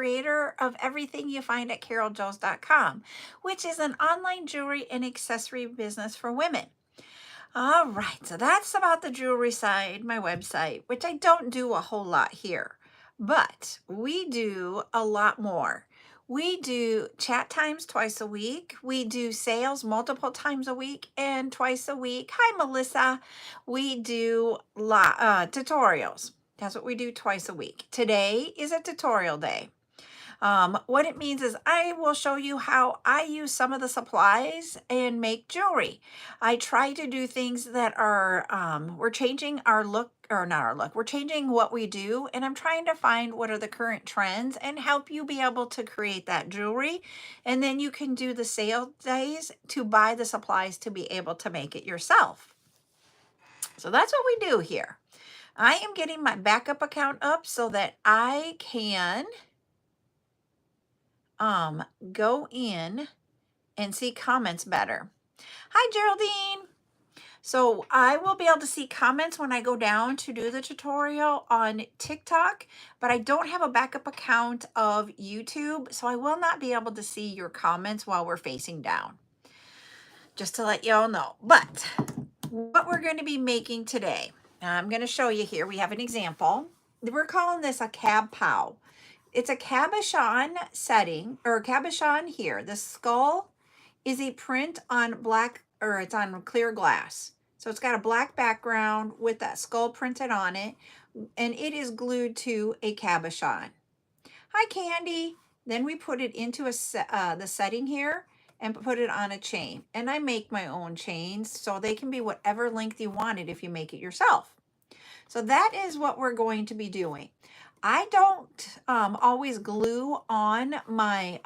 creator of everything you find at CarolJo's.com, which is an online jewelry and accessory business for women. All right, so that's about the jewelry side, my website, which I don't do a whole lot here, but we do a lot more. We do chat times twice a week. We do sales multiple times a week and twice a week. Hi, Melissa. We do tutorials. That's what we do twice a week. Today is a tutorial day. What it means is I will show you how I use some of the supplies and make jewelry. I try to do things that are, we're changing our look, or not our look, we're changing what we do, and I'm trying to find what are the current trends and help you be able to create that jewelry. And then you can do the sale days to buy the supplies to be able to make it yourself. So that's what we do here. I am getting my backup account up so that I can go in and see comments better. Hi, Geraldine. So I will be able to see comments when I go down to do the tutorial on TikTok, but I don't have a backup account of YouTube, so I will not be able to see your comments while we're facing down. Just to let you all know. But what we're going to be making today, I'm going to show you here. We have an example. We're calling this a POW. It's a cabochon setting, or cabochon here. The skull is a print on black, or it's on clear glass. So it's got a black background with that skull printed on it, and it is glued to a cabochon. Hi, Candy. Then we put it into the setting here and put it on a chain. And I make my own chains, so they can be whatever length you want it if you make it yourself. So that is what we're going to be doing. I don't always glue on my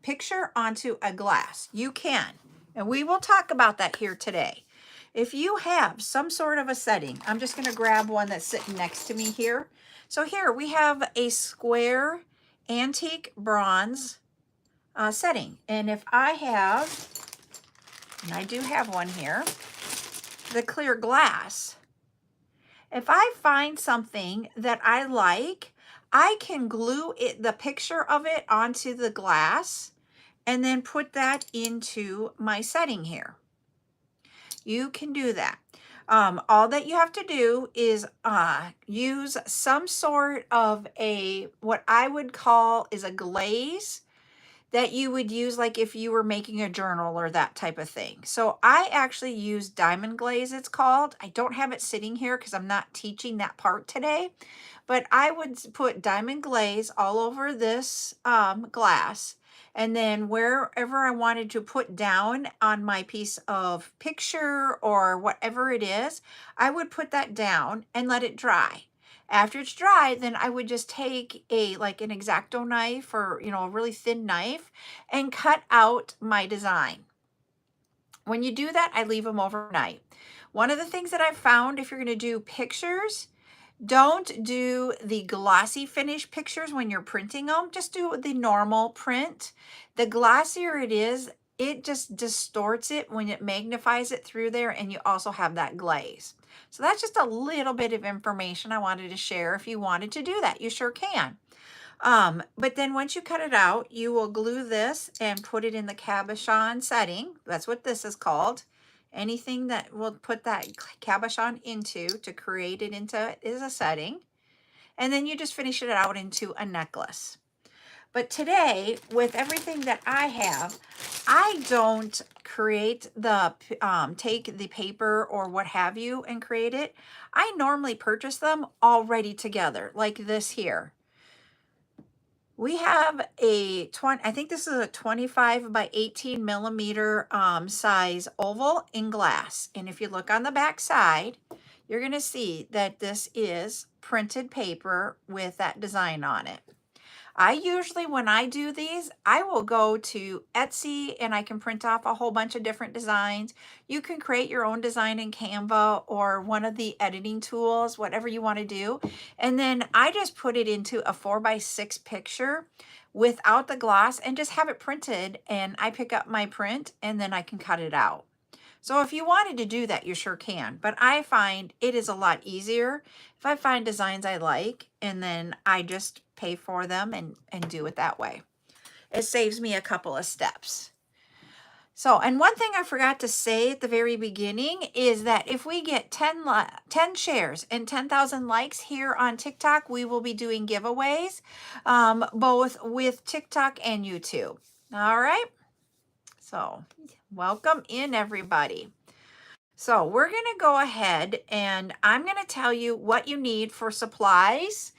picture onto a glass. You can, and we will talk about that here today. If you have some sort of a setting, I'm just going to grab one that's sitting next to me here. So here we have a square antique bronze setting. And if I have, and I do have one here, the clear glass, if I find something that I like, I can glue it, the picture of it onto the glass, and then put that into my setting here. You can do that. All that you have to do is use some sort of what I would call is a glaze that you would use like if you were making a journal or that type of thing. So I actually use diamond glaze, it's called. I don't have it sitting here because I'm not teaching that part today, but I would put diamond glaze all over this glass. And then wherever I wanted to put down on my piece of picture or whatever it is, I would put that down and let it dry. After it's dry, then I would just take like an X-Acto knife or, a really thin knife and cut out my design. When you do that, I leave them overnight. One of the things that I've found, if you're going to do pictures, don't do the glossy finish pictures when you're printing them. Just do the normal print. The glossier it is, it just distorts it when it magnifies it through there, and you also have that glaze. So that's just a little bit of information I wanted to share. If you wanted to do that, you sure can. But then once you cut it out, you will glue this and put it in the cabochon setting. That's what this is called. Anything that will put that cabochon into to create it into is a setting. And then you just finish it out into a necklace. But today, with everything that I have, I don't create take the paper or what have you and create it. I normally purchase them already together, like this here. We have I think this is a 25 by 18 millimeter size oval in glass. And if you look on the back side, you're going to see that this is printed paper with that design on it. I usually, when I do these, I will go to Etsy and I can print off a whole bunch of different designs. You can create your own design in Canva or one of the editing tools, whatever you want to do. And then I just put it into a 4x6 picture without the gloss and just have it printed, and I pick up my print and then I can cut it out. So if you wanted to do that, you sure can. But I find it is a lot easier if I find designs I like and then I just pay for them and do it that way. It saves me a couple of steps. So, and one thing I forgot to say at the very beginning is that if we get 10 shares and 10,000 likes here on TikTok, we will be doing giveaways, both with TikTok and YouTube. All right. So welcome in, everybody. So we're going to go ahead and I'm going to tell you what you need for supplies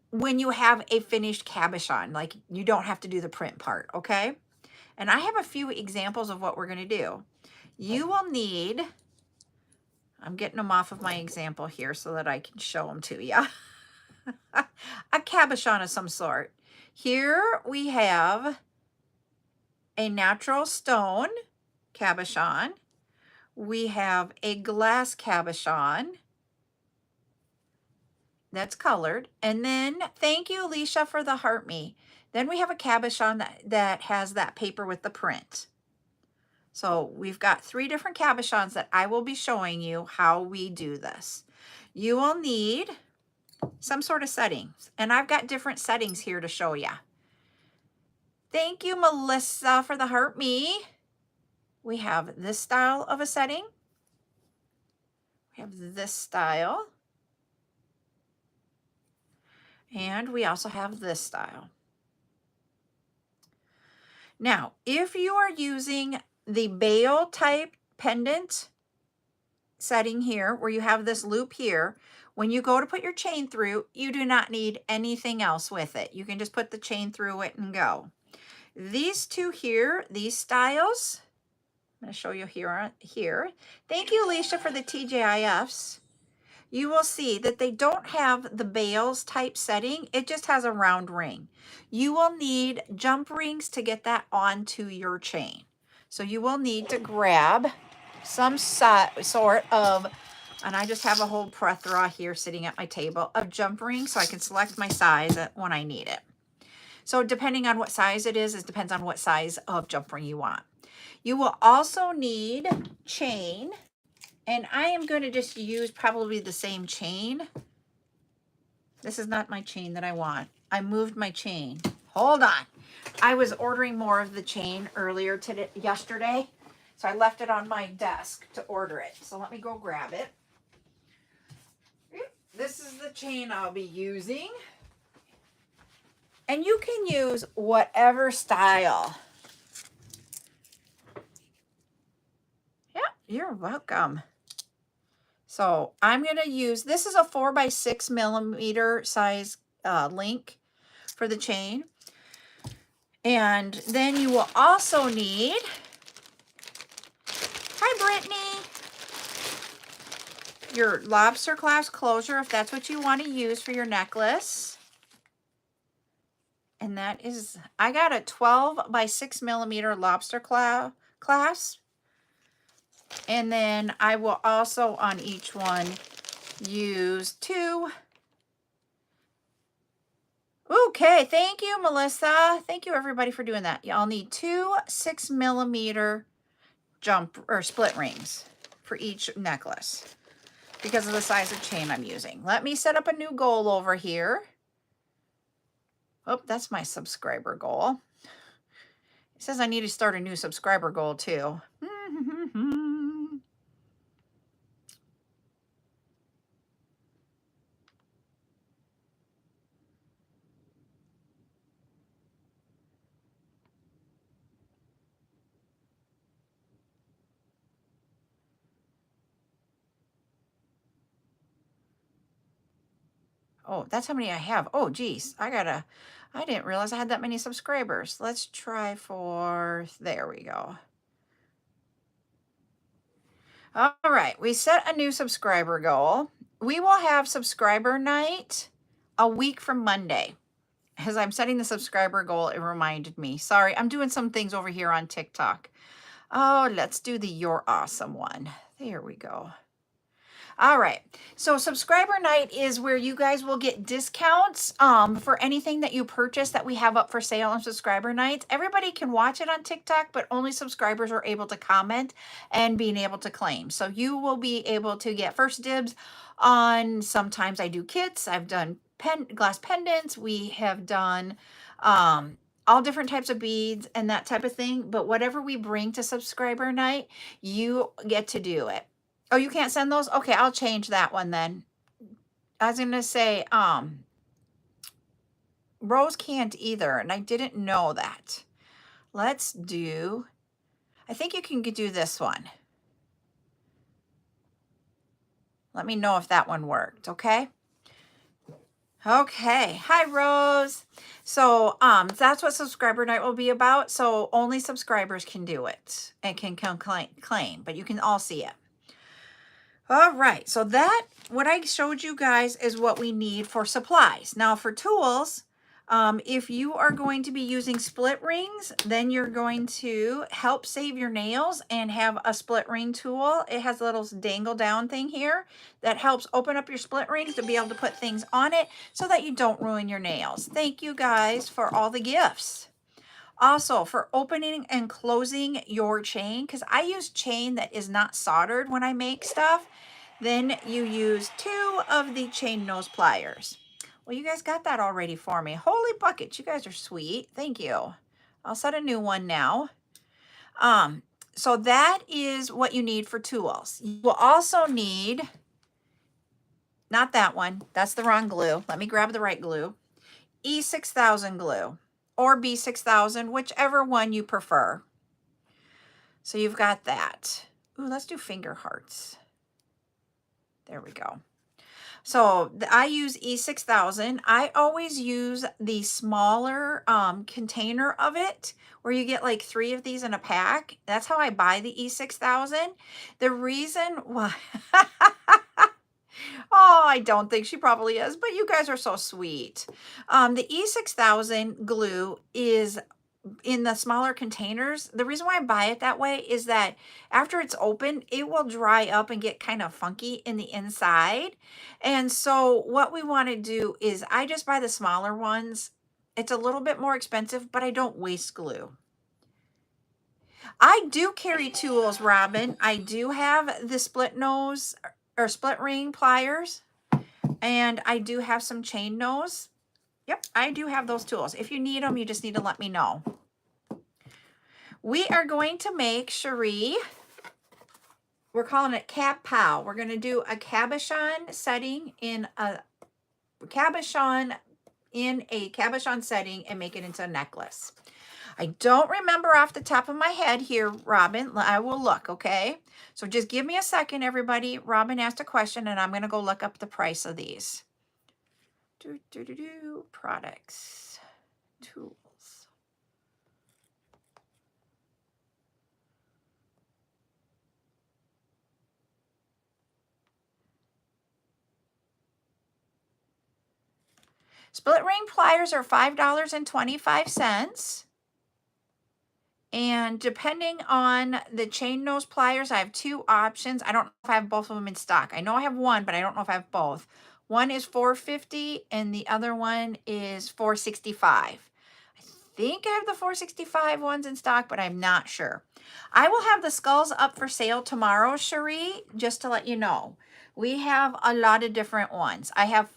when you have a finished cabochon. Like, you don't have to do the print part, okay? And I have a few examples of what we're going to do. You will need, I'm getting them off of my example here so that I can show them to you. A cabochon of some sort. Here we have a natural stone cabochon. We have a glass cabochon that's colored. And then, thank you, Alicia, for the heart me. Then we have a cabochon that has that paper with the print. So we've got 3 different cabochons that I will be showing you how we do this. You will need some sort of settings, and I've got different settings here to show you. Thank you, Melissa, for the heart me. We have this style of a setting. We have this style. And we also have this style. Now, if you are using the bail type pendant setting here, where you have this loop here, when you go to put your chain through, you do not need anything else with it. You can just put the chain through it and go. These 2 here, these styles, I'm going to show you here. Thank you, Alicia, for the TJIFs. You will see that they don't have the bails type setting. It just has a round ring. You will need jump rings to get that onto your chain. So you will need to grab some sort of, and I just have a whole plethora here sitting at my table of jump rings so I can select my size when I need it. So depending on what size it is, it depends on what size of jump ring you want. You will also need chain. And I am going to just use probably the same chain. This is not my chain that I want. I moved my chain. Hold on. I was ordering more of the chain yesterday. So I left it on my desk to order it. So let me go grab it. This is the chain I'll be using. And you can use whatever style. Yeah, you're welcome. So I'm going to use, this is a 4x6 millimeter size link for the chain. And then you will also need, hi Brittany, your lobster clasp closure if that's what you want to use for your necklace. And that is, I got a 12x6 millimeter lobster clasp. And then I will also on each one use 2. Okay, thank you, Melissa. Thank you, everybody, for doing that. Y'all need 2 6 millimeter jump or split rings for each necklace because of the size of chain I'm using. Let me set up a new goal over here. Oh, that's my subscriber goal. It says I need to start a new subscriber goal too. Oh, that's how many I have. Oh, geez. I didn't realize I had that many subscribers. Let's try for, there we go. All right. We set a new subscriber goal. We will have subscriber night a week from Monday. As I'm setting the subscriber goal, it reminded me. Sorry, I'm doing some things over here on TikTok. Oh, let's do the You're Awesome one. There we go. All right. So subscriber night is where you guys will get discounts for anything that you purchase that we have up for sale on subscriber nights. Everybody can watch it on TikTok, but only subscribers are able to comment and being able to claim. So you will be able to get first dibs on, sometimes I do kits. I've done glass pendants. We have done all different types of beads and that type of thing. But whatever we bring to subscriber night, you get to do it. Oh, you can't send those? Okay, I'll change that one then. I was gonna say, Rose can't either, and I didn't know that. Let's do, I think you can do this one. Let me know if that one worked, okay? Okay, hi Rose. So that's what subscriber night will be about. So only subscribers can do it and can claim, but you can all see it. All right, so that, what I showed you guys is what we need for supplies. Now for tools, if you are going to be using split rings, then you're going to help save your nails and have a split ring tool. It has a little dangle down thing here that helps open up your split rings to be able to put things on it so that you don't ruin your nails. Thank you guys for all the gifts. Also, for opening and closing your chain, because I use chain that is not soldered when I make stuff, then you use 2 of the chain nose pliers. Well, you guys got that already for me. Holy buckets, you guys are sweet. Thank you. I'll set a new one now. So that is what you need for tools. You will also need, not that one, that's the wrong glue. Let me grab the right glue. E6000 glue or B6000, whichever one you prefer. So you've got that. Ooh, let's do finger hearts. There we go. So I use E6000. I always use the smaller container of it where you get like 3 of these in a pack. That's how I buy the E6000. The reason why, oh, I don't think she probably is, but you guys are so sweet. The E6000 glue is in the smaller containers. The reason why I buy it that way is that after it's open, it will dry up and get kind of funky in the inside. And so what we want to do is I just buy the smaller ones. It's a little bit more expensive, but I don't waste glue. I do carry tools, Robin. I do have the split nose or split ring pliers, and I do have some chain nose. Yep, I do have those tools. If you need them, you just need to let me know. We are going to make, Cherie, we're calling it POW. We're going to do a cabochon setting in a cabochon setting and make it into a necklace. I don't remember off the top of my head here, Robin. I will look, okay? So just give me a second, everybody. Robin asked a question, and I'm going to go look up the price of these. Products, tools. Split ring pliers are $5.25. And depending on the chain nose pliers, I have 2 options. I don't know if I have both of them in stock. I know I have one, but I don't know if I have both. One is $4.50 and the other one is $4.65. I think I have the $4.65 ones in stock, but I'm not sure. I will have the skulls up for sale tomorrow, Cherie, just to let you know. We have a lot of different ones. I have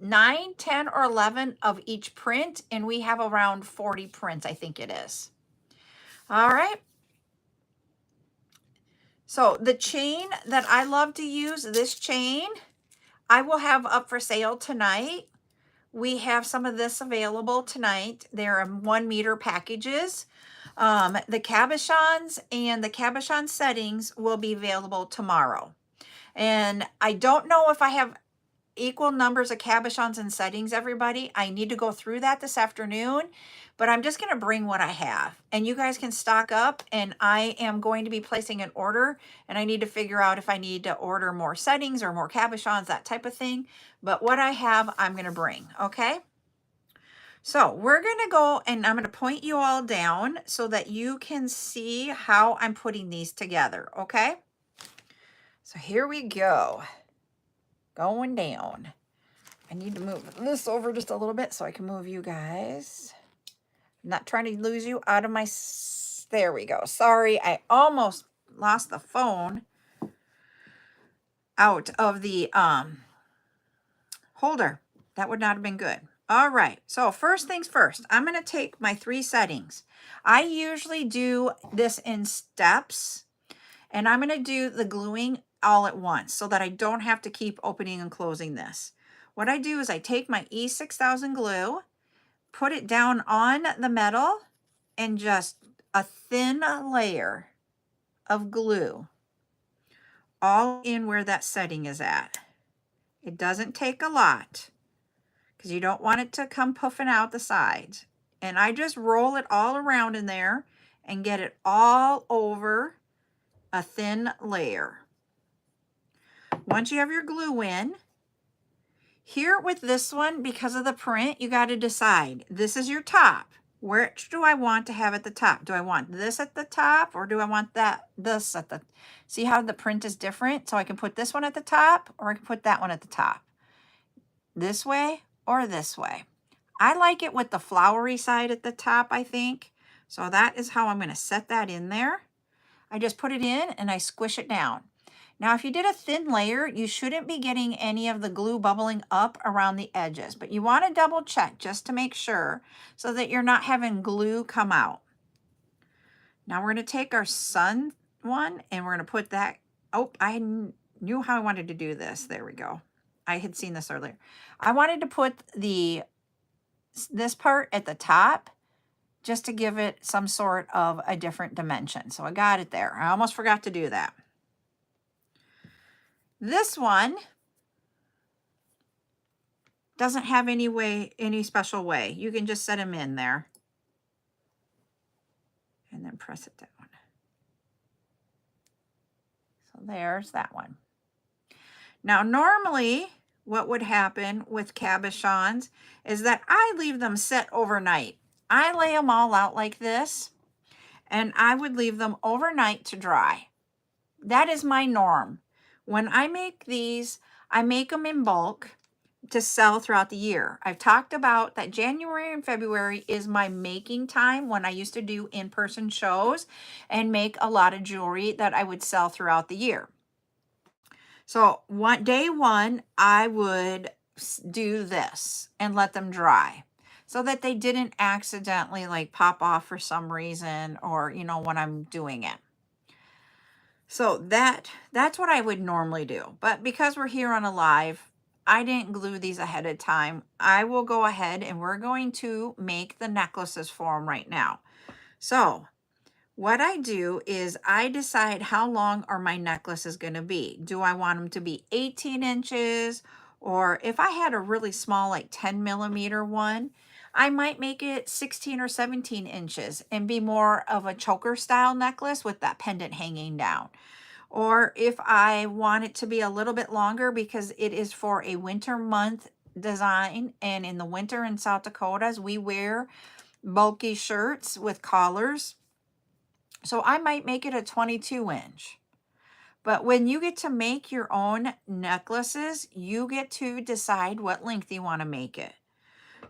9, 10, or 11 of each print, and we have around 40 prints, I think it is. All right. So the chain that I love to use, this chain, I will have up for sale tonight. We have some of this available tonight. They're 1 meter packages. The cabochons and the cabochon settings will be available tomorrow. And I don't know if I have equal numbers of cabochons and settings, everybody. I need to go through that this afternoon, but I'm just going to bring what I have, and you guys can stock up, and I am going to be placing an order, and I need to figure out if I need to order more settings or more cabochons, that type of thing. But what I have, I'm going to bring. Okay. So we're going to go, and I'm going to point you all down so that you can see how I'm putting these together. Okay. So here we go. going down. I need to move this over just a little bit so I can move you guys. I'm not trying to lose you out of my... There we go. Sorry, I almost lost the phone out of the holder. That would not have been good. All right, so first things first, I'm going to take my 3 settings. I usually do this in steps, and I'm going to do the gluing all at once so that I don't have to keep opening and closing this. What I do is I take my E6000 glue, put it down on the metal, and just a thin layer of glue all in where that setting is at. It doesn't take a lot because you don't want it to come puffing out the sides. And I just roll it all around in there and get it all over a thin layer. Once you have your glue in, here with this one, because of the print, you got to decide. This is your top. Which do I want to have at the top? Do I want this at the top, or do I want this at the... See how the print is different? So I can put this one at the top, or I can put that one at the top. This way or this way. I like it with the flowery side at the top, I think. So that is how I'm going to set that in there. I just put it in and I squish it down. Now, if you did a thin layer, you shouldn't be getting any of the glue bubbling up around the edges, but you want to double check just to make sure so that you're not having glue come out. Now we're going to take our sun one and we're going to put that... Oh, I knew how I wanted to do this. There we go. I had seen this earlier. I wanted to put this part at the top just to give it some sort of a different dimension. So I got it there. I almost forgot to do that. This one doesn't have any special way. You can just set them in there and then press it down. So there's that one. Now, normally what would happen with cabochons is that I leave them set overnight. I lay them all out like this, and I would leave them overnight to dry. That is my norm. When I make these, I make them in bulk to sell throughout the year. I've talked about that January and February is my making time when I used to do in-person shows and make a lot of jewelry that I would sell throughout the year. So day one, I would do this and let them dry so that they didn't accidentally like pop off for some reason, or, you know, when I'm doing it. So that's what I would normally do. But because we're here on a live, I didn't glue these ahead of time. I will go ahead and we're going to make the necklaces for them right now. So what I do is I decide how long are my necklaces going to be. Do I want them to be 18 inches? Or if I had a really small, like 10 millimeter one, I might make it 16 or 17 inches and be more of a choker style necklace with that pendant hanging down. Or if I want it to be a little bit longer because it is for a winter month design, and in the winter in South Dakotas, we wear bulky shirts with collars. So I might make it a 22 inch. But when you get to make your own necklaces, you get to decide what length you want to make it.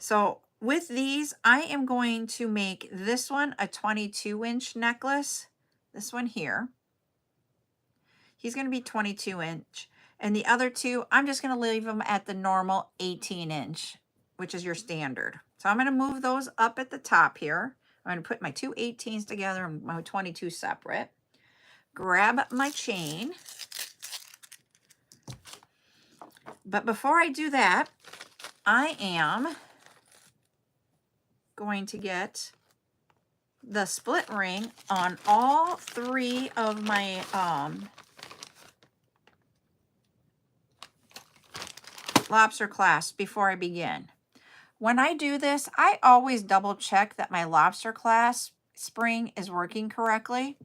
So with these, I am going to make this one a 22 inch necklace. This one here. He's going to be 22 inch. And the other two, I'm just going to leave them at the normal 18 inch, which is your standard. So I'm going to move those up at the top here. I'm going to put my two 18s together and my 22 separate. Grab my chain. But before I do that, I am going to get the split ring on all 3 of my lobster clasps before I begin. When I do this, I always double check that my lobster clasp spring is working correctly.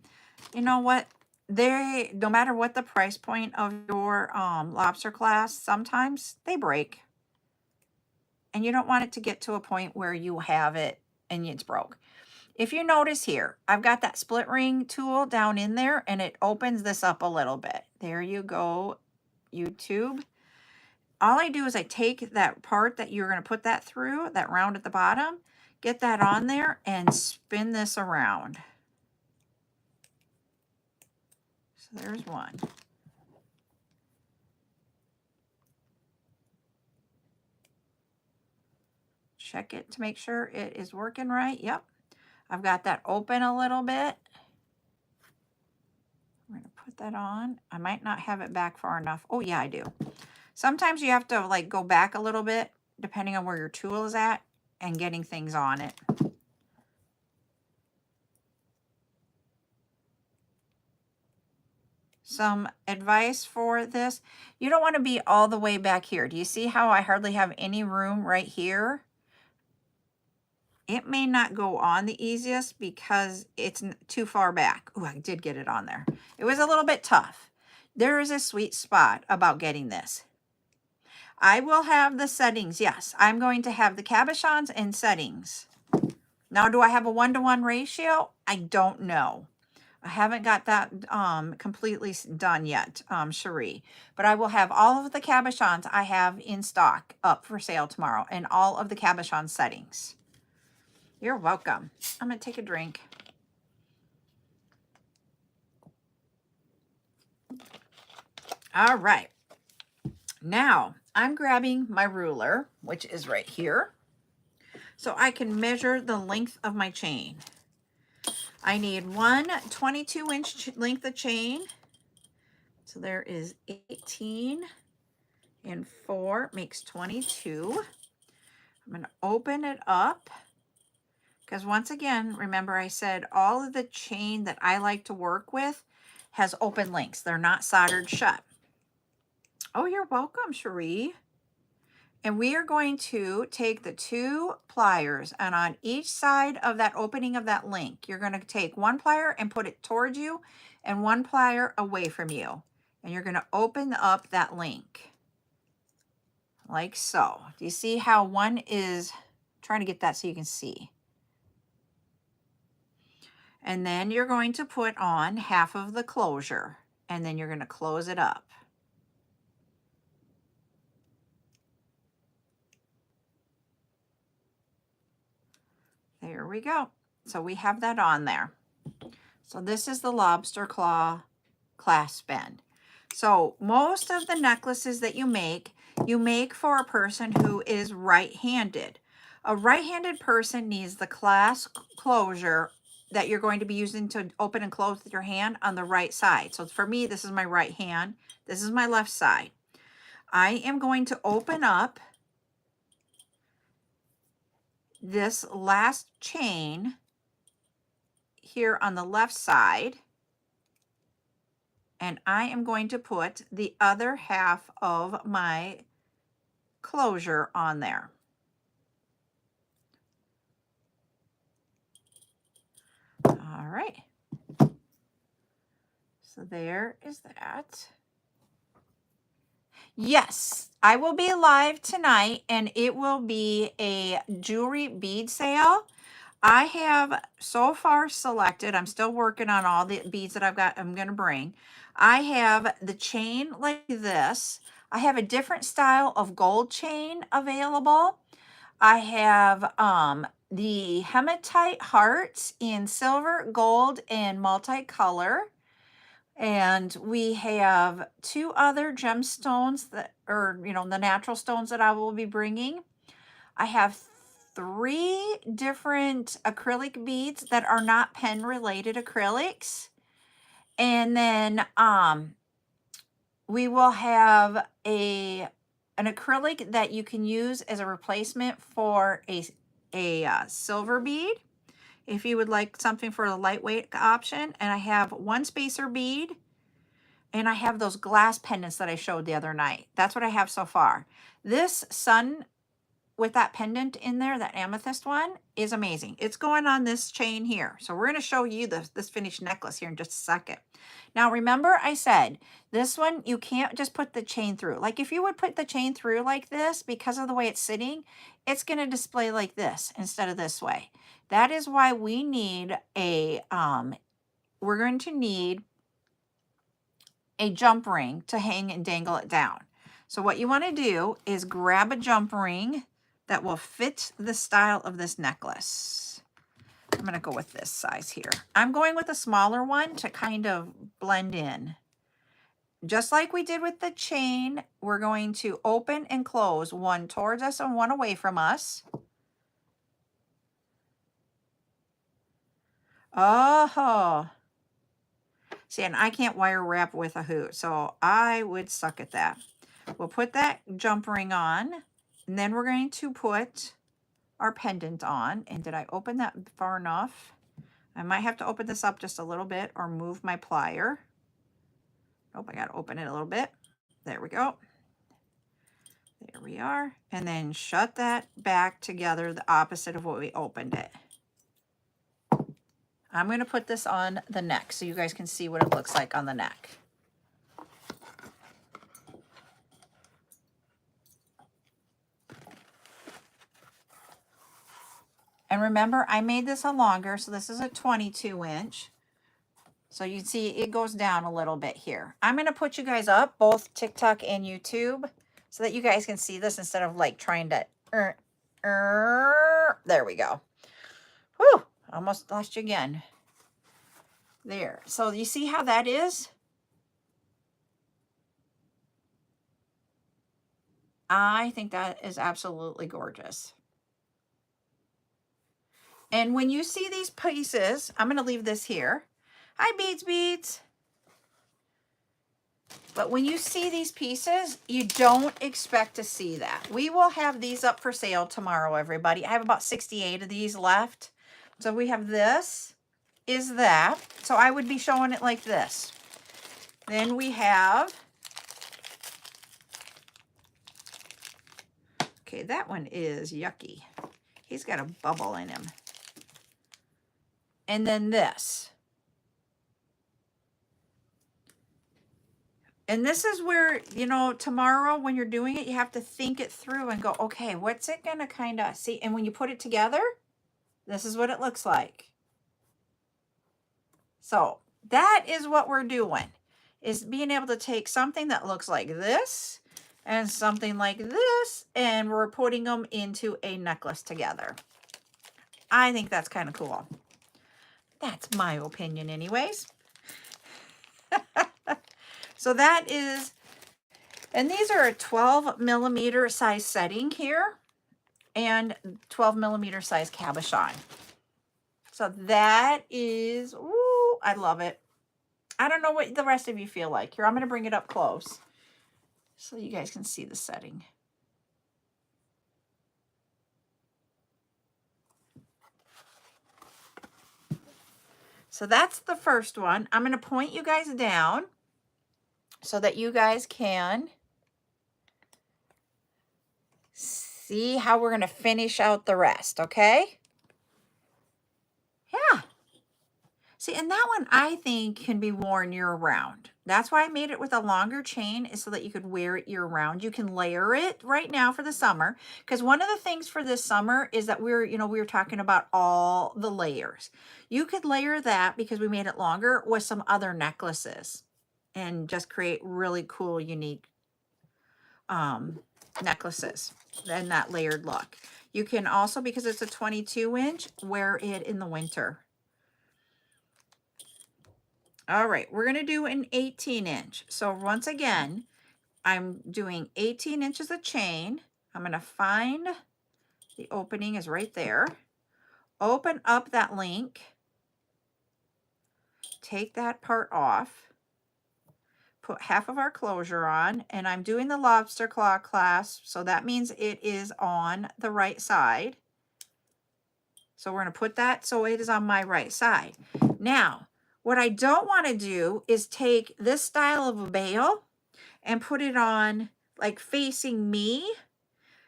You know what? No matter what the price point of your lobster clasp, sometimes they break. And you don't want it to get to a point where you have it and it's broke. If you notice here, I've got that split ring tool down in there and it opens this up a little bit. There you go, YouTube. all I do is I take that part that you're going to put that through, that round at the bottom, get that on there and spin this around. So there's one. Check it to make sure it is working right. Yep. I've got that open a little bit. I'm going to put that on. I might not have it back far enough. Oh yeah, I do. Sometimes you have to like go back a little bit depending on where your tool is at and getting things on it. Some advice for this. You don't want to be all the way back here. Do you see how I hardly have any room right here? It may not go on the easiest because it's too far back. Oh, I did get it on there. It was a little bit tough. There is a sweet spot about getting this. I will have the settings. Yes, I'm going to have the cabochons and settings. Now, do I have a 1-to-1 ratio? I don't know. I haven't got that completely done yet, Cherie. But I will have all of the cabochons I have in stock up for sale tomorrow and all of the cabochon settings. You're welcome. I'm going to take a drink. All right. Now, I'm grabbing my ruler, which is right here, so I can measure the length of my chain. I need one 22-inch length of chain. So there is 18 and 4 makes 22. I'm going to open it up because once again, remember I said all of the chain that I like to work with has open links. They're not soldered shut. Oh, you're welcome, Cherie. And we are going to take the 2 pliers, and on each side of that opening of that link, you're going to take 1 plier and put it towards you and 1 plier away from you. And you're going to open up that link like so. Do you see how one is trying to get that so you can see? And then you're going to put on half of the closure, and then you're going to close it up. There we go. So we have that on there. So this is the lobster claw clasp band. So most of the necklaces that you make for a person who is right-handed. A right-handed person needs the clasp closure that you're going to be using to open and close with your hand on the right side. So for me, this is my right hand. This is my left side. I am going to open up this last chain here on the left side, and I am going to put the other half of my closure on there. All right. So there is that. Yes, I will be live tonight, and it will be a jewelry bead sale. I have so far selected, I'm still working on all the beads that I'm going to bring. I have the chain like this. I have a different style of gold chain available. I have the hematite hearts in silver, gold, and multicolor. And we have 2 other gemstones that are, the natural stones that I will be bringing. I have 3 different acrylic beads that are not pen related acrylics. And then we will have an acrylic that you can use as a replacement for a silver bead if you would like something for a lightweight option. And I have 1 spacer bead, and I have those glass pendants that I showed the other night. That's what I have so far. This sun with that pendant in there, that amethyst one, is amazing. It's going on this chain here. So we're going to show you this finished necklace here in just a second. Now, remember I said this one, you can't just put the chain through. Like if you would put the chain through like this, because of the way it's sitting, it's going to display like this instead of this way. That is why we need we're going to need a jump ring to hang and dangle it down. So what you want to do is grab a jump ring that will fit the style of this necklace. I'm going to go with this size here. I'm going with a smaller one to kind of blend in. Just like we did with the chain, we're going to open and close one towards us and one away from us. Oh, see, and I can't wire wrap with a hoot, so I would suck at that. We'll put that jump ring on, and then we're going to put our pendant on. And did I open that far enough? I might have to open this up just a little bit or move my plier. Nope, I got to open it a little bit. There we go. There we are. And then shut that back together the opposite of what we opened it. I'm going to put this on the neck so you guys can see what it looks like on the neck. And remember, I made this a longer, so this is a 22 inch. So you can see it goes down a little bit here. I'm going to put you guys up, both TikTok and YouTube, so that you guys can see this instead of like trying to, there we go. Whew, almost lost you again. There. So you see how that is? I think that is absolutely gorgeous. And when you see these pieces, I'm going to leave this here. Hi, Beads. But when you see these pieces, you don't expect to see that. We will have these up for sale tomorrow, everybody. I have about 68 of these left. So we have this, is that. So I would be showing it like this. Then we have, okay, that one is yucky. He's got a bubble in him. And then this. And this is where, you know, tomorrow when you're doing it, you have to think it through and go, okay, what's it going to kind of see? And when you put it together, this is what it looks like. So that is what we're doing, is being able to take something that looks like this and something like this, and we're putting them into a necklace together. I think that's kind of cool. That's my opinion anyways. So that is, and these are a 12 millimeter size setting here and 12 millimeter size cabochon. So that is, ooh, I love it. I don't know what the rest of you feel like. Here, I'm going to bring it up close so you guys can see the setting. So that's the first one. I'm going to point you guys down so that you guys can see how we're going to finish out the rest, okay? Yeah. See, and that one I think can be worn year-round. That's why I made it with a longer chain, is so that you could wear it year-round. You can layer it right now for the summer, because one of the things for this summer is that we were talking about all the layers. You could layer that, because we made it longer, with some other necklaces and just create really cool, unique necklaces and that layered look. You can also, because it's a 22 inch, wear it in the winter. All right, we're going to do an 18 inch. So once again, I'm doing 18 inches of chain. I'm going to find the opening is right there. Open up that link. Take that part off. Put half of our closure on, and I'm doing the lobster claw clasp, so that means it is on the right side. So we're going to put that so it is on my right side. Now, what I don't want to do is take this style of a bail and put it on like facing me,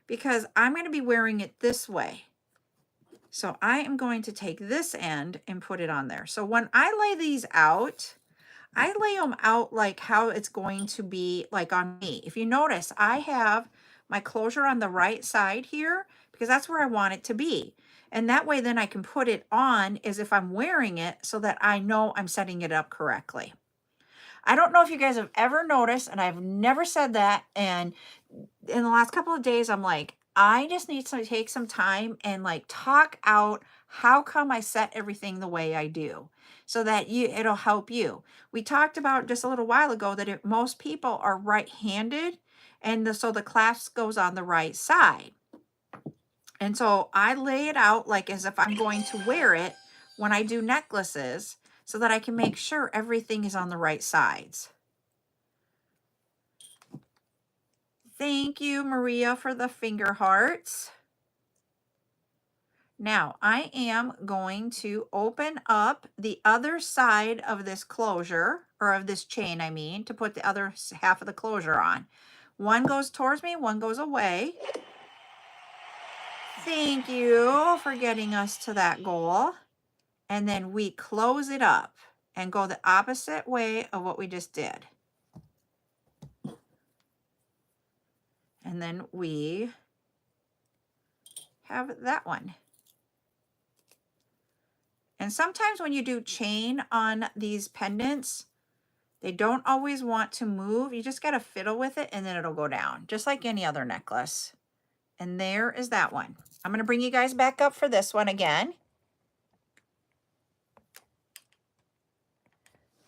because I'm going to be wearing it this way. So I am going to take this end and put it on there. So when I lay these out, I lay them out like how it's going to be like on me. If you notice, I have my closure on the right side here, because that's where I want it to be. And that way then I can put it on as if I'm wearing it, so that I know I'm setting it up correctly. I don't know if you guys have ever noticed, and I've never said that. And in the last couple of days, I'm like, I just need to take some time and like talk out how come I set everything the way I do so that it'll help you. We talked about just a little while ago that most people are right-handed, and so the clasp goes on the right side. And so I lay it out like as if I'm going to wear it when I do necklaces so that I can make sure everything is on the right sides. Thank you, Maria, for the finger hearts. Now I am going to open up the other side of this closure, or of this chain, I mean, to put the other half of the closure on. One goes towards me, one goes away. Thank you for getting us to that goal. And then we close it up and go the opposite way of what we just did. And then we have that one. And sometimes when you do chain on these pendants, they don't always want to move. You just got to fiddle with it and then it'll go down, just like any other necklace. And there is that one. I'm going to bring you guys back up for this one again.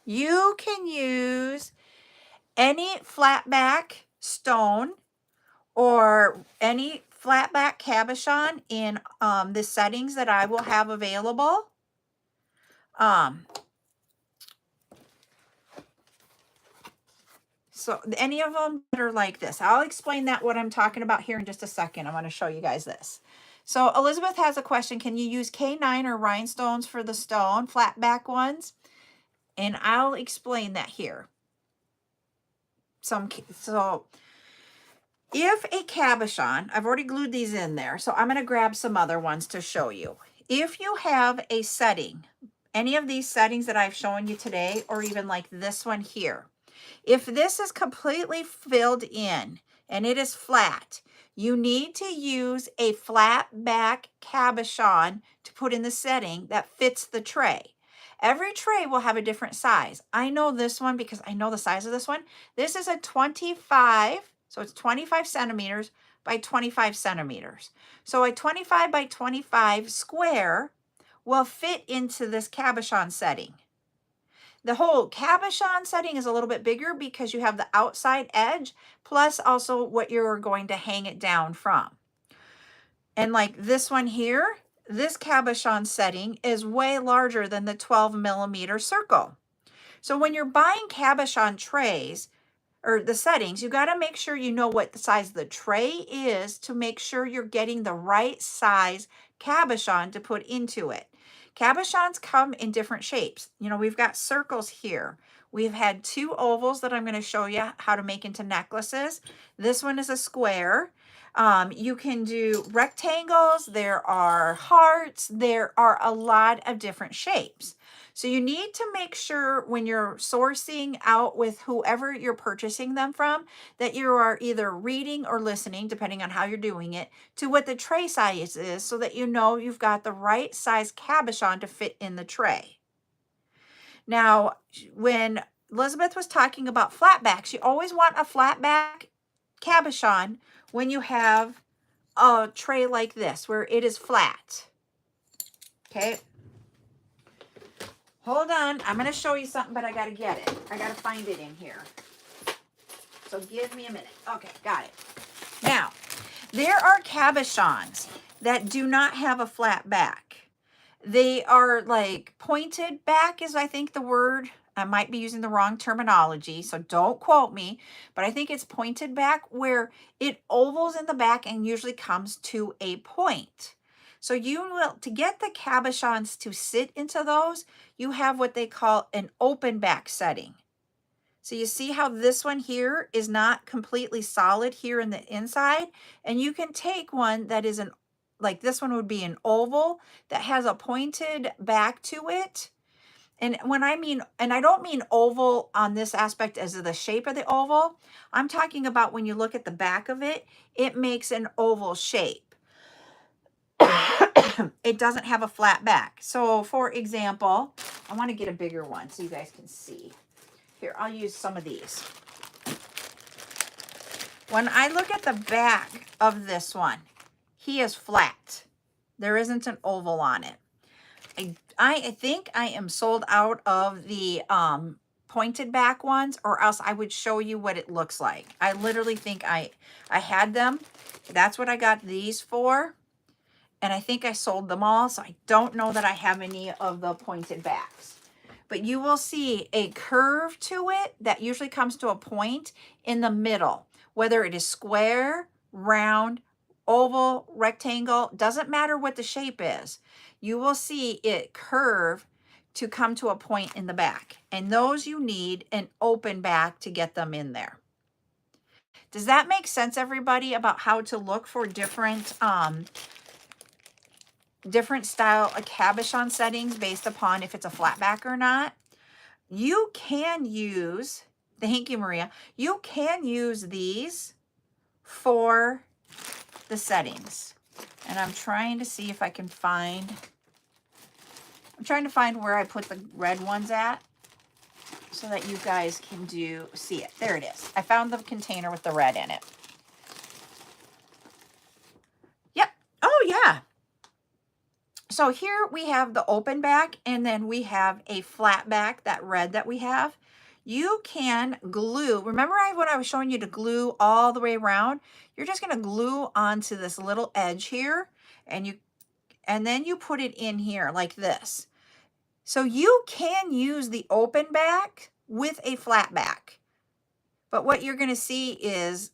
You can use any flat back stone or any flat back cabochon in the settings that I will have available. So any of them that are like this, I'll explain that what I'm talking about here in just a second. I want to show you guys this. So Elizabeth has a question. Can you use K9 or rhinestones for the stone, flat back ones? And I'll explain that here. So if a cabochon, I've already glued these in there, so I'm going to grab some other ones to show you. If you have a setting, any of these settings that I've shown you today, or even like this one here, if this is completely filled in and it is flat, you need to use a flat back cabochon to put in the setting that fits the tray. Every tray will have a different size. I know this one because I know the size of this one. This is a 25, so it's 25 centimeters by 25 centimeters. So a 25 by 25 square will fit into this cabochon setting. The whole cabochon setting is a little bit bigger because you have the outside edge, plus also what you're going to hang it down from. And like this one here, this cabochon setting is way larger than the 12 millimeter circle. So when you're buying cabochon trays, or the settings, you got to make sure you know what the size the tray is to make sure you're getting the right size cabochon to put into it. Cabochons come in different shapes. You know, we've got circles here. We've had 2 ovals that I'm going to show you how to make into necklaces. This one is a square. You can do rectangles. There are hearts. There are a lot of different shapes. So you need to make sure when you're sourcing out with whoever you're purchasing them from, that you are either reading or listening, depending on how you're doing it, to what the tray size is so that you know you've got the right size cabochon to fit in the tray. Now, when Elizabeth was talking about flat backs, you always want a flat back cabochon when you have a tray like this, where it is flat. Okay. Hold on, I'm going to show you something, but I got to get it. I got to find it in here. So give me a minute. Okay, got it. Now, there are cabochons that do not have a flat back. They are like pointed back is I think the word. I might be using the wrong terminology, so don't quote me, but I think it's pointed back, where it ovals in the back and usually comes to a point. So you will, to get the cabochons to sit into those, you have what they call an open back setting. So you see how this one here is not completely solid here in the inside, and you can take one that is like this one would be an oval that has a pointed back to it. And when I mean, and I don't mean oval on this aspect as the shape of the oval, I'm talking about when you look at the back of it, it makes an oval shape. It doesn't have a flat back. So for example, I want to get a bigger one so you guys can see. Here, I'll use some of these. When I look at the back of this one, he is flat. There isn't an oval on it. I think I am sold out of the pointed back ones, or else I would show you what it looks like. I literally think I had them. That's what I got these for. And I think I sold them all, so I don't know that I have any of the pointed backs. But you will see a curve to it that usually comes to a point in the middle, whether it is square, round, oval, rectangle, doesn't matter what the shape is. You will see it curve to come to a point in the back. And those you need an open back to get them in there. Does that make sense, everybody, about how to look for different style of cabochon settings based upon if it's a flat back or not? You can use, thank you, Maria, you can use these for the settings. And I'm trying to see if I can find, I'm trying to find where I put the red ones at so that you guys can see it. There it is. I found the container with the red in it. Yep. Oh, yeah. So here we have the open back, and then we have a flat back, that red that we have. You can glue, remember when I was showing you to glue all the way around? You're just going to glue onto this little edge here, and then you put it in here like this. So you can use the open back with a flat back. But what you're going to see is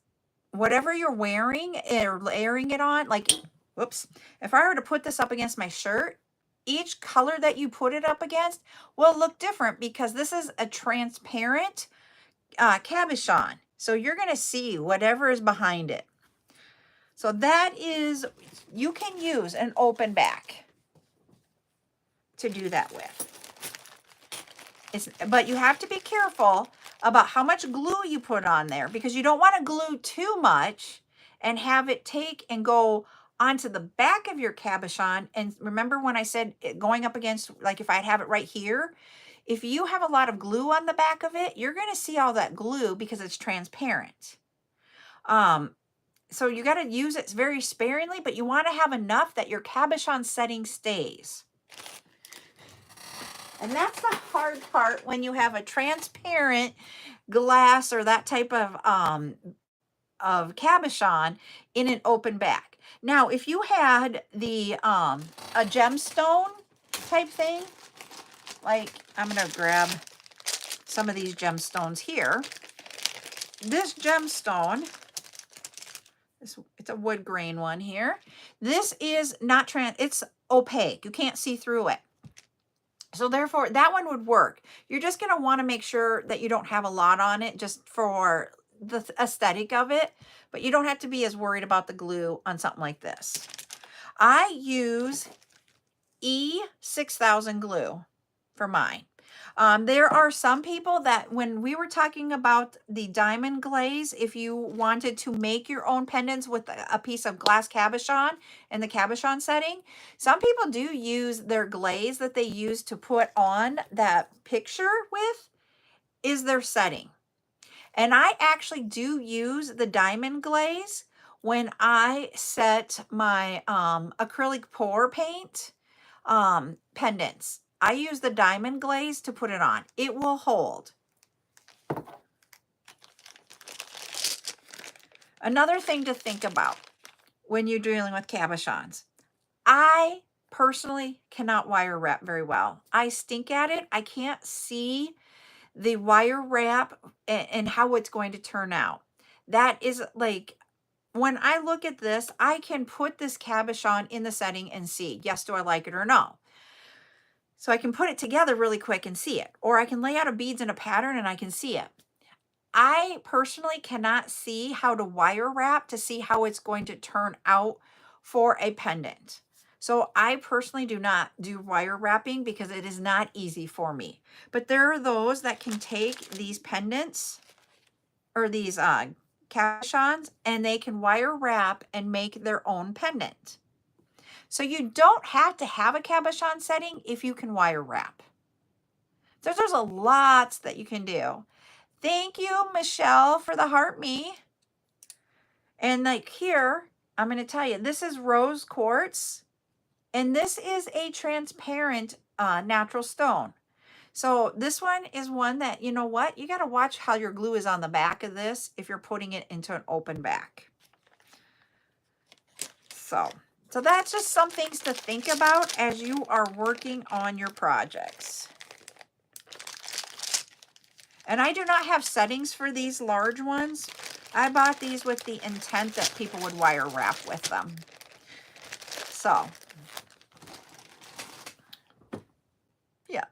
whatever you're wearing or layering it on, like, whoops, if I were to put this up against my shirt, each color that you put it up against will look different because this is a transparent cabochon. So you're going to see whatever is behind it. So that is, you can use an open back to do that with. But you have to be careful about how much glue you put on there, because you don't want to glue too much and have it take and go onto the back of your cabochon. And remember when I said going up against, like if I'd have it right here, if you have a lot of glue on the back of it, you're going to see all that glue because it's transparent. So you got to use it very sparingly, but you want to have enough that your cabochon setting stays. And that's the hard part when you have a transparent glass or that type of cabochon in an open back. Now, if you had the a gemstone type thing, like I'm going to grab some of these gemstones here. This gemstone, it's a wood grain one here. This is not it's opaque. You can't see through it. So therefore, that one would work. You're just going to want to make sure that you don't have a lot on it just for the aesthetic of it, but you don't have to be as worried about the glue on something like this. I use E6000 glue for mine. There are some people that when we were talking about the diamond glaze, if you wanted to make your own pendants with a piece of glass cabochon in the cabochon setting, some people do use their glaze that they use to put on that picture with is their setting. And I actually do use the diamond glaze when I set my acrylic pour paint pendants. I use the diamond glaze to put it on. It will hold. Another thing to think about when you're dealing with cabochons. I personally cannot wire wrap very well. I stink at it. I can't see the wire wrap and how it's going to turn out. That is like, when I look at this, I can put this cabochon in the setting and see, yes, do I like it or no? So I can put it together really quick and see it. Or I can lay out a beads in a pattern and I can see it. I personally cannot see how to wire wrap to see how it's going to turn out for a pendant. So I personally do not do wire wrapping because it is not easy for me. But there are those that can take these pendants or these cabochons and they can wire wrap and make their own pendant. So you don't have to have a cabochon setting if you can wire wrap. So there's a lot that you can do. Thank you, Michelle, for the heart me. And like here, I'm going to tell you, this is rose quartz, and this is a transparent natural stone. So this one is one that, you know what, you got to watch how your glue is on the back of this if you're putting it into an open back. So that's just some things to think about as you are working on your projects. And I do not have settings for these large ones. I bought these with the intent that people would wire wrap with them. So, yeah.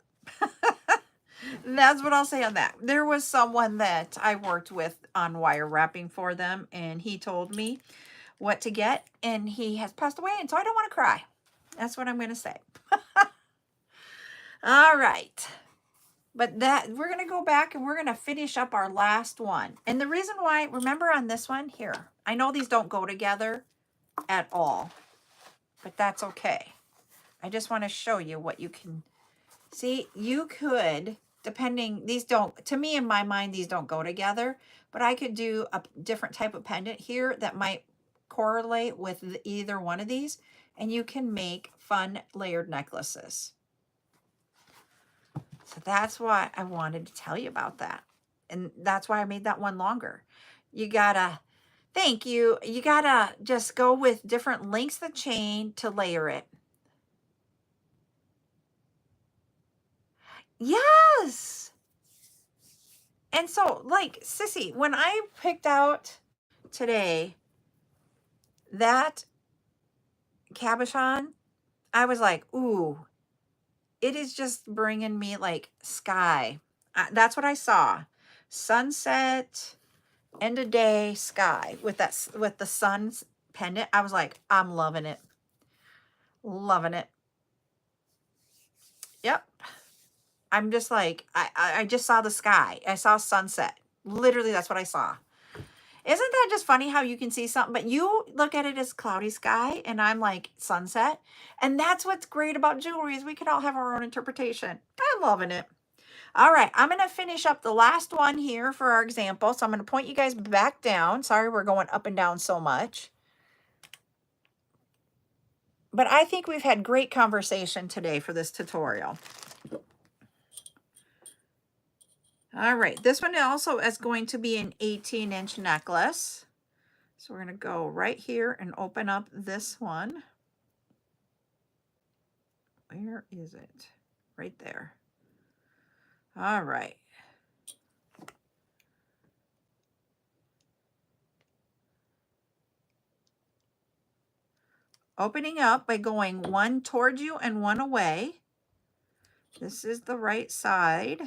That's what I'll say on that. There was someone that I worked with on wire wrapping for them, and he told me what to get, and he has passed away, and so I don't want to cry. That's what I'm going to say. All right. But that we're going to go back and we're going to finish up our last one. And the reason why, remember on this one here, I know these don't go together at all, but that's okay. I just want to show you what you can see. You could, depending, these don't, to me in my mind, these don't go together, but I could do a different type of pendant here that might correlate with either one of these, and you can make fun layered necklaces. So that's why I wanted to tell you about that. And that's why I made that one longer. You gotta, thank you. You gotta just go with different lengths of chain to layer it. Yes. And so like, Sissy, when I picked out today that cabochon, I was like, ooh, it is just bringing me like sky. That's what I saw. Sunset, end of day, sky with that, with the sun's pendant. I was like, I'm loving it. Loving it. Yep. I'm just like, I just saw the sky. I saw sunset. Literally, that's what I saw. Isn't that just funny how you can see something, but you look at it as cloudy sky and I'm like sunset. And that's what's great about jewelry is we can all have our own interpretation. I'm loving it. All right, I'm going to finish up the last one here for our example. So I'm going to point you guys back down. Sorry, we're going up and down so much. But I think we've had great conversation today for this tutorial. All right, this one also is going to be an 18-inch necklace. So we're going to go right here and open up this one. Where is it? Right there. All right. Opening up by going one towards you and one away. This is the right side.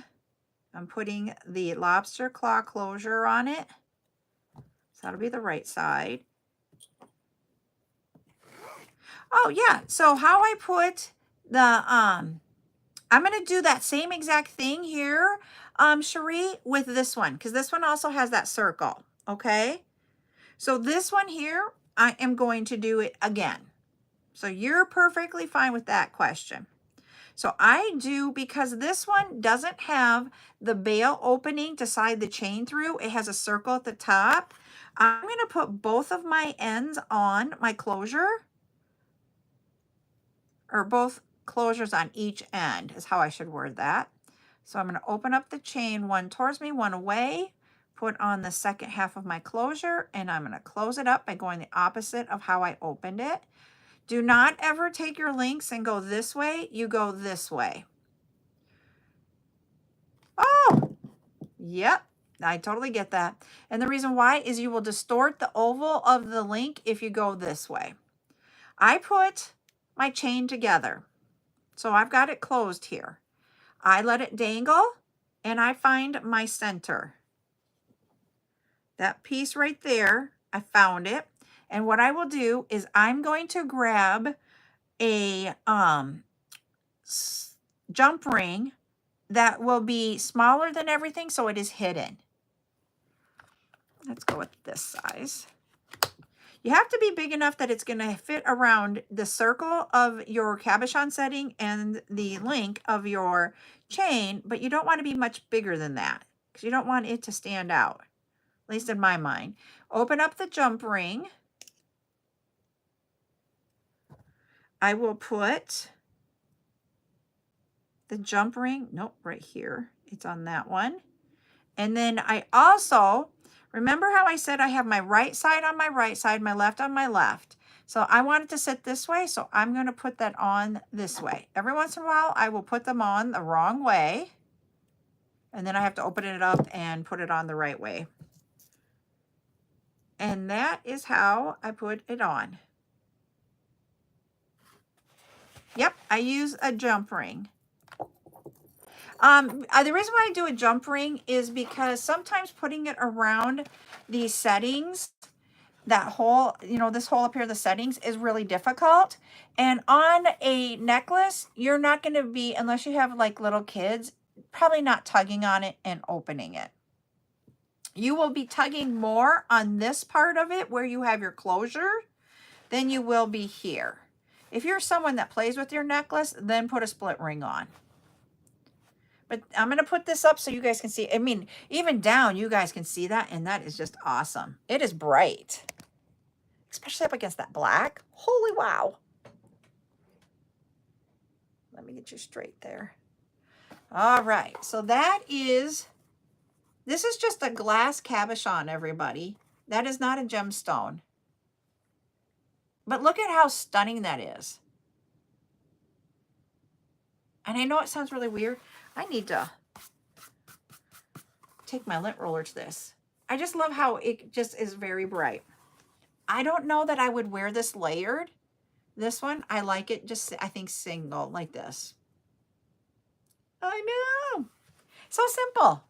I'm putting the lobster claw closure on it. So that'll be the right side. Oh yeah, so how I put the, I'm going to do that same exact thing here, Cherie, with this one, because this one also has that circle, okay? So this one here, I am going to do it again. So you're perfectly fine with that question. So I do, because this one doesn't have the bail opening to slide the chain through. It has a circle at the top. I'm going to put both of my ends on my closure, or both closures on each end is how I should word that. So I'm going to open up the chain, one towards me, one away, put on the second half of my closure, and I'm going to close it up by going the opposite of how I opened it. Do not ever take your links and go this way. You go this way. Oh, yep. I totally get that. And the reason why is you will distort the oval of the link if you go this way. I put my chain together. So I've got it closed here. I let it dangle and I find my center. That piece right there, I found it. And what I will do is I'm going to grab a jump ring that will be smaller than everything, so it is hidden. Let's go with this size. You have to be big enough that it's going to fit around the circle of your cabochon setting and the link of your chain, but you don't want to be much bigger than that because you don't want it to stand out, at least in my mind. Open up the jump ring. I will put the jump ring, nope, right here. It's on that one. And then I also, remember how I said I have my right side on my right side, my left on my left. So I want it to sit this way, so I'm going to put that on this way. Every once in a while, I will put them on the wrong way. And then I have to open it up and put it on the right way. And that is how I put it on. Yep, I use a jump ring. The reason why I do a jump ring is because sometimes putting it around these settings, that hole, you know, this hole up here, the settings, is really difficult. And on a necklace, you're not going to be, unless you have like little kids, probably not tugging on it and opening it. You will be tugging more on this part of it where you have your closure than you will be here. If you're someone that plays with your necklace, then put a split ring on. But I'm going to put this up so you guys can see. I mean, even down, you guys can see that, and that is just awesome. It is bright, especially up against that black. Holy wow. Let me get you straight there. All right, so that is, this is just a glass cabochon, everybody. That is not a gemstone. But look at how stunning that is. And I know it sounds really weird. I need to take my lint roller to this. I just love how it just is very bright. I don't know that I would wear this layered. This one, I like it just, I think, single like this. I know. So simple.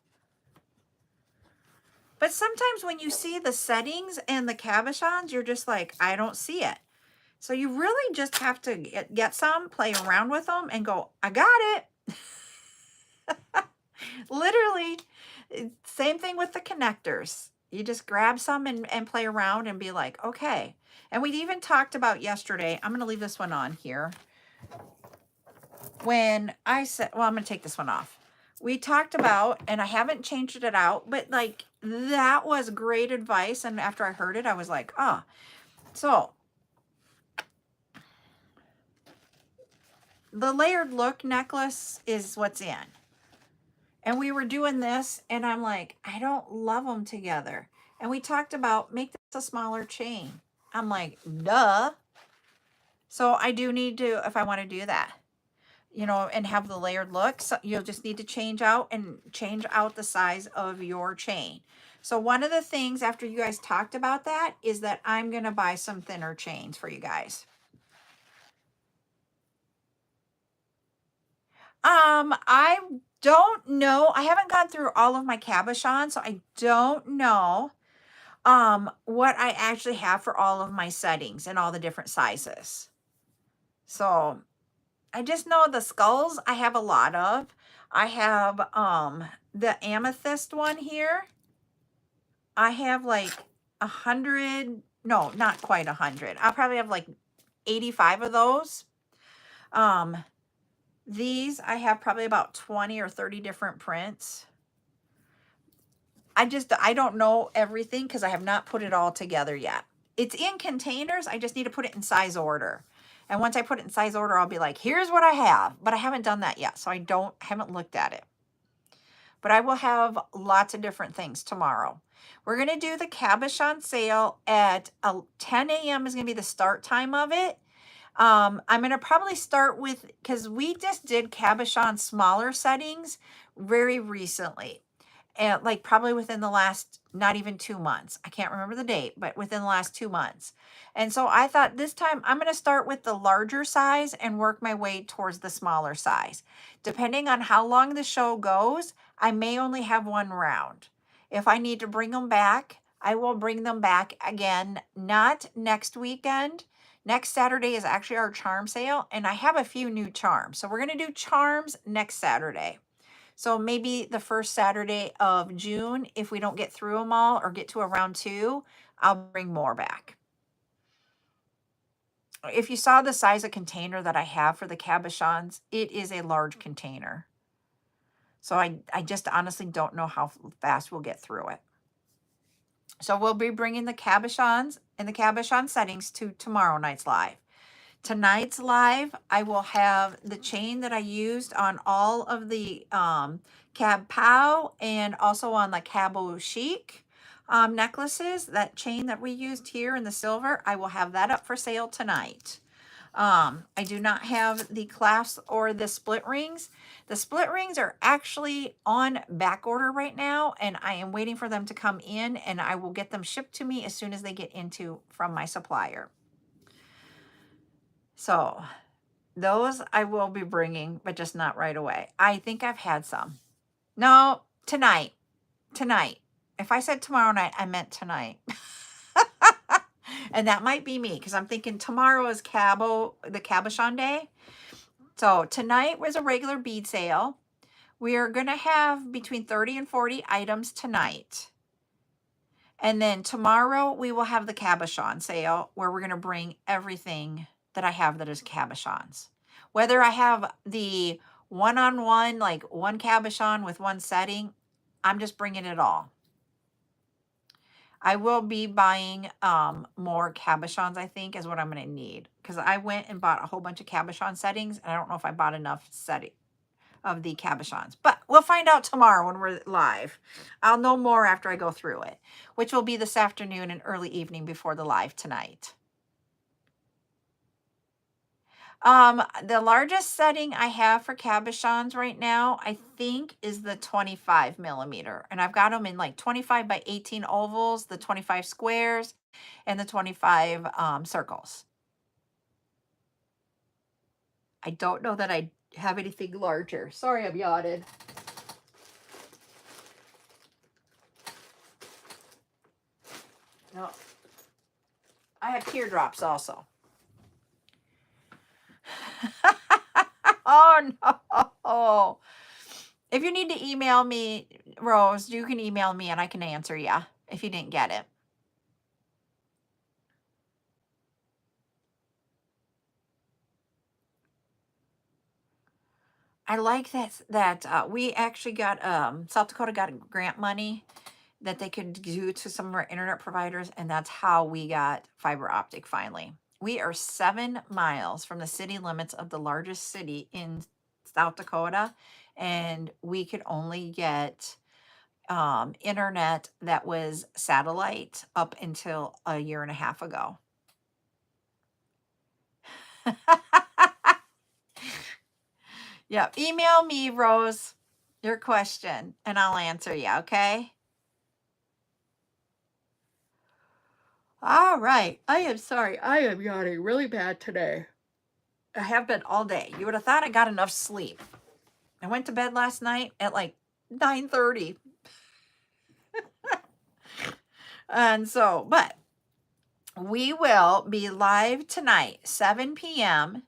But sometimes when you see the settings and the cabochons, you're just like, I don't see it. So you really just have to get some, play around with them, and go, I got it. Literally, same thing with the connectors. You just grab some and play around and be like, okay. And we even talked about yesterday, I'm going to leave this one on here. When I said, well, I'm going to take this one off. We talked about, and I haven't changed it out, but like that was great advice. And after I heard it, I was like, oh. So the layered look necklace is what's in. And we were doing this, and I'm like, I don't love them together. And we talked about make this a smaller chain. I'm like, duh. So I do need to, if I want to do that, you know, and have the layered look, so you'll just need to change out the size of your chain. So one of the things after you guys talked about that is that I'm going to buy some thinner chains for you guys. I don't know. I haven't gone through all of my cabochons, so I don't know what I actually have for all of my settings and all the different sizes. So I just know the skulls I have a lot of. I have the amethyst one here. I have like 100, no, not quite 100. I'll probably have like 85 of those. These I have probably about 20 or 30 different prints. I don't know everything because I have not put it all together yet. It's in containers. I just need to put it in size order. And once I put it in size order, I'll be like, here's what I have. But I haven't done that yet, so I haven't looked at it. But I will have lots of different things tomorrow. We're going to do the cabochon sale at 10 a.m. is going to be the start time of it. I'm going to probably start with, because we just did cabochon smaller settings very recently. And like probably within the last, not even 2 months. I can't remember the date, but within the last 2 months. And so I thought this time I'm going to start with the larger size and work my way towards the smaller size. Depending on how long the show goes, I may only have one round. If I need to bring them back, I will bring them back again, not next weekend. Next Saturday is actually our charm sale, and I have a few new charms. So we're going to do charms next Saturday. So maybe the first Saturday of June, if we don't get through them all or get to around 2, I'll bring more back. If you saw the size of container that I have for the cabochons, it is a large container. So I just honestly don't know how fast we'll get through it. So we'll be bringing the cabochons and the cabochon settings to tomorrow night's live. Tonight's live, I will have the chain that I used on all of the Cab POW and also on the Cabo Chic necklaces. That chain that we used here in the silver, I will have that up for sale tonight. I do not have the clasps or the split rings. The split rings are actually on back order right now, and I am waiting for them to come in, and I will get them shipped to me as soon as they get into from my supplier. So those I will be bringing, but just not right away. I think I've had some. No, tonight. Tonight. If I said tomorrow night, I meant tonight. And that might be me, because I'm thinking tomorrow is the cabochon day. So tonight was a regular bead sale. We are going to have between 30 and 40 items tonight. And then tomorrow we will have the cabochon sale, where we're going to bring everything that I have that is cabochons. Whether I have the one-on-one, like one cabochon with one setting, I'm just bringing it all. I will be buying more cabochons, I think, is what I'm going to need. Because I went and bought a whole bunch of cabochon settings, and I don't know if I bought enough setting of the cabochons. But we'll find out tomorrow when we're live. I'll know more after I go through it, which will be this afternoon and early evening before the live tonight. The largest setting I have for cabochons right now, I think, is the 25 millimeter. And I've got them in like 25 by 18 ovals, the 25 squares, and the 25 circles. I don't know that I have anything larger. Sorry, I'm yawning. No. I have teardrops also. Oh, no. If you need to email me, Rose, you can email me and I can answer you if you didn't get it. I like that we actually got, South Dakota got grant money that they could do to some of our internet providers, and that's how we got fiber optic finally. We are 7 miles from the city limits of the largest city in South Dakota, and we could only get internet that was satellite up until a year and a half ago. Yeah, email me, Rose, your question, and I'll answer you, okay? All right. I am sorry. I am yawning really bad today. I have been all day. You would have thought I got enough sleep. I went to bed last night at like 9:30. And so, but we will be live tonight, 7 p.m.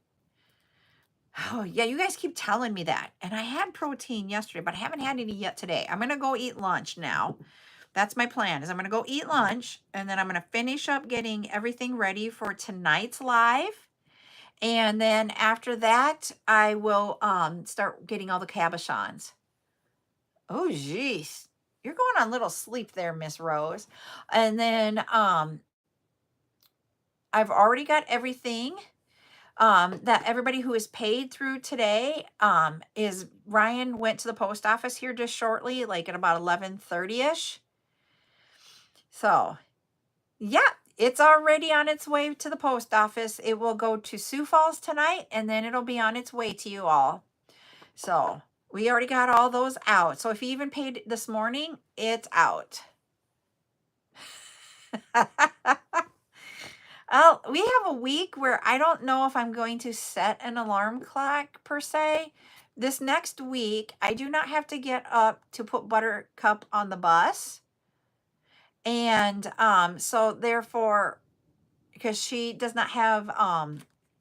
Oh, yeah, you guys keep telling me that. And I had protein yesterday, but I haven't had any yet today. I'm going to go eat lunch now. That's my plan, is I'm going to go eat lunch, and then I'm going to finish up getting everything ready for tonight's live. And then after that, I will start getting all the cabochons. Oh, geez. You're going on little sleep there, Miss Rose. And then I've already got everything that everybody who is paid through today is Ryan went to the post office here just shortly, like at about 11:30ish. So, yeah, it's already on its way to the post office. It will go to Sioux Falls tonight, and then it'll be on its way to you all. So we already got all those out. So if you even paid this morning, it's out. We have a week where I don't know if I'm going to set an alarm clock per se. This next week, I do not have to get up to put Buttercup on the bus. And so therefore, because she does not have,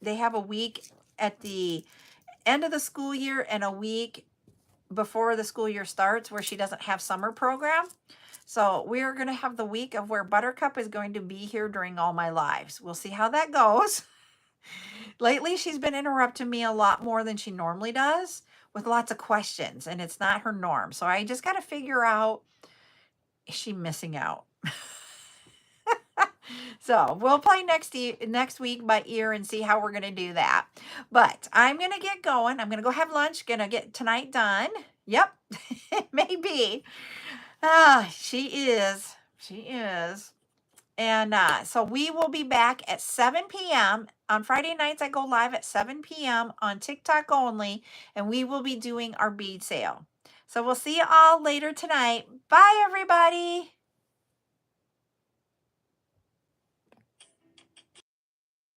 they have a week at the end of the school year and a week before the school year starts where she doesn't have summer program. So we're going to have the week of where Buttercup is going to be here during all my lives. We'll see how that goes. Lately, she's been interrupting me a lot more than she normally does with lots of questions, and it's not her norm. So I just got to figure out, is she missing out? So we'll play next week by ear and see how we're going to do that. But I'm going to get going. I'm going to go have lunch. Going to get tonight done. Yep, maybe. She is. She is. And so we will be back at 7 p.m. On Friday nights, I go live at 7 p.m. on TikTok only, and we will be doing our bead sale. So we'll see you all later tonight. Bye, everybody.